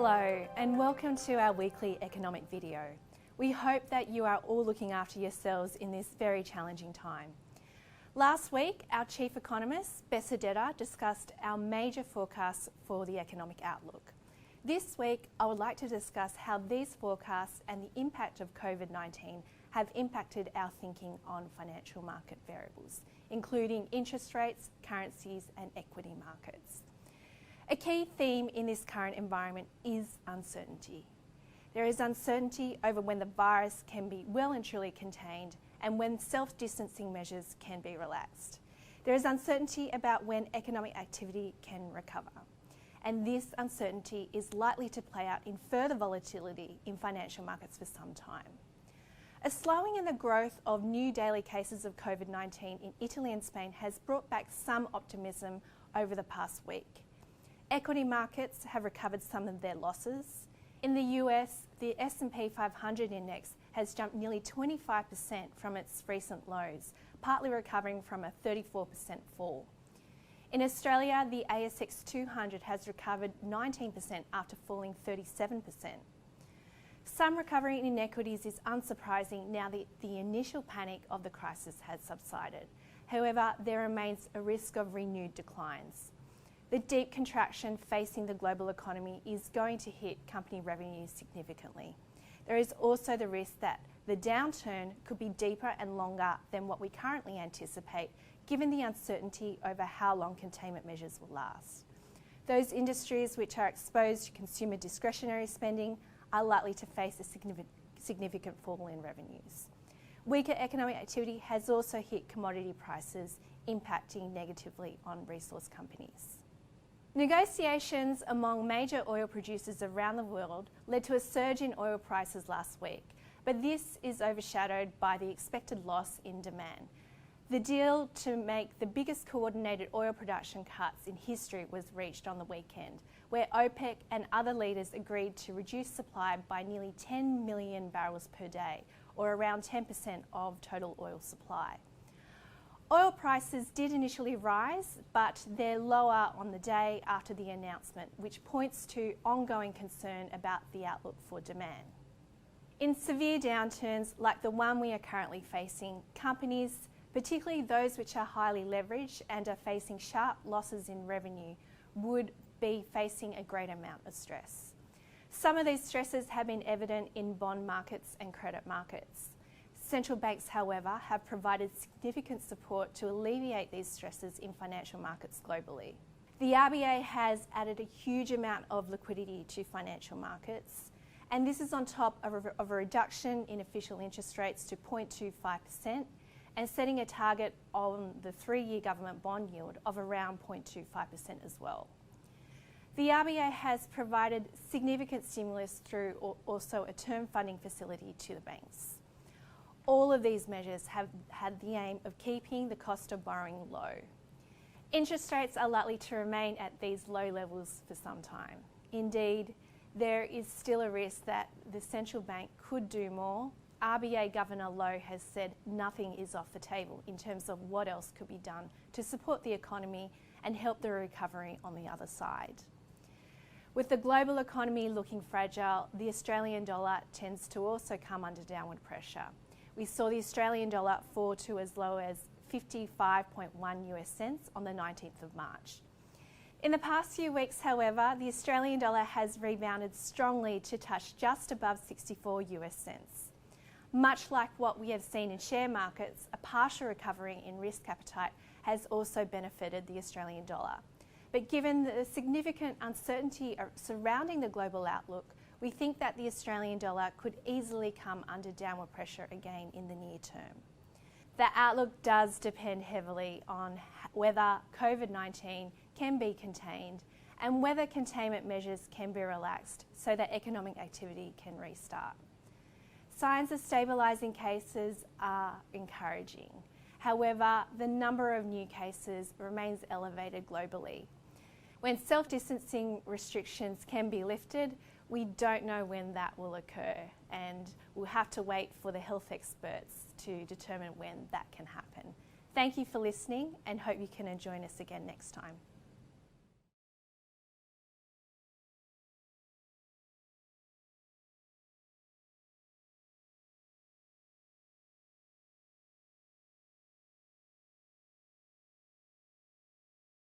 Hello and welcome to our weekly economic video. We hope that you are all looking after yourselves in this very challenging time. Last week, our Chief Economist, Bessedetta, discussed our major forecasts for the economic outlook. This week, I would like to discuss how these forecasts and the impact of COVID-19 have impacted our thinking on financial market variables, including interest rates, currencies and equity markets. A key theme in this current environment is uncertainty. There is uncertainty over when the virus can be well and truly contained and when self-distancing measures can be relaxed. There is uncertainty about when economic activity can recover. And this uncertainty is likely to play out in further volatility in financial markets for some time. A slowing in the growth of new daily cases of COVID-19 in Italy and Spain has brought back some optimism over the past week. Equity markets have recovered some of their losses. In the US, the S&P 500 index has jumped nearly 25% from its recent lows, partly recovering from a 34% fall. In Australia, the ASX 200 has recovered 19% after falling 37%. Some recovery in equities is unsurprising now that the initial panic of the crisis has subsided. However, there remains a risk of renewed declines. The deep contraction facing the global economy is going to hit company revenues significantly. There is also the risk that the downturn could be deeper and longer than what we currently anticipate, given the uncertainty over how long containment measures will last. Those industries which are exposed to consumer discretionary spending are likely to face a significant fall in revenues. Weaker economic activity has also hit commodity prices, impacting negatively on resource companies. Negotiations among major oil producers around the world led to a surge in oil prices last week, but this is overshadowed by the expected loss in demand. The deal to make the biggest coordinated oil production cuts in history was reached on the weekend, where OPEC and other leaders agreed to reduce supply by nearly 10 million barrels per day, or around 10% of total oil supply. Oil prices did initially rise, but they're lower on the day after the announcement, which points to ongoing concern about the outlook for demand. In severe downturns like the one we are currently facing, companies, particularly those which are highly leveraged and are facing sharp losses in revenue, would be facing a great amount of stress. Some of these stresses have been evident in bond markets and credit markets. Central banks, however, have provided significant support to alleviate these stresses in financial markets globally. The RBA has added a huge amount of liquidity to financial markets, and this is on top of a reduction in official interest rates to 0.25% and setting a target on the 3-year government bond yield of around 0.25% as well. The RBA has provided significant stimulus through also a term funding facility to the banks. All of these measures have had the aim of keeping the cost of borrowing low. Interest rates are likely to remain at these low levels for some time. Indeed, there is still a risk that the central bank could do more. RBA Governor Lowe has said nothing is off the table in terms of what else could be done to support the economy and help the recovery on the other side. With the global economy looking fragile, the Australian dollar tends to also come under downward pressure. We saw the Australian dollar fall to as low as 55.1 US cents on the 19th of March. In the past few weeks, however, the Australian dollar has rebounded strongly to touch just above 64 US cents. Much like what we have seen in share markets, a partial recovery in risk appetite has also benefited the Australian dollar. But given the significant uncertainty surrounding the global outlook, we think that the Australian dollar could easily come under downward pressure again in the near term. The outlook does depend heavily on whether COVID-19 can be contained and whether containment measures can be relaxed so that economic activity can restart. Signs of stabilising cases are encouraging. However, the number of new cases remains elevated globally. When self-distancing restrictions can be lifted, we don't know when that will occur, and we'll have to wait for the health experts to determine when that can happen. Thank you for listening and hope you can join us again next time.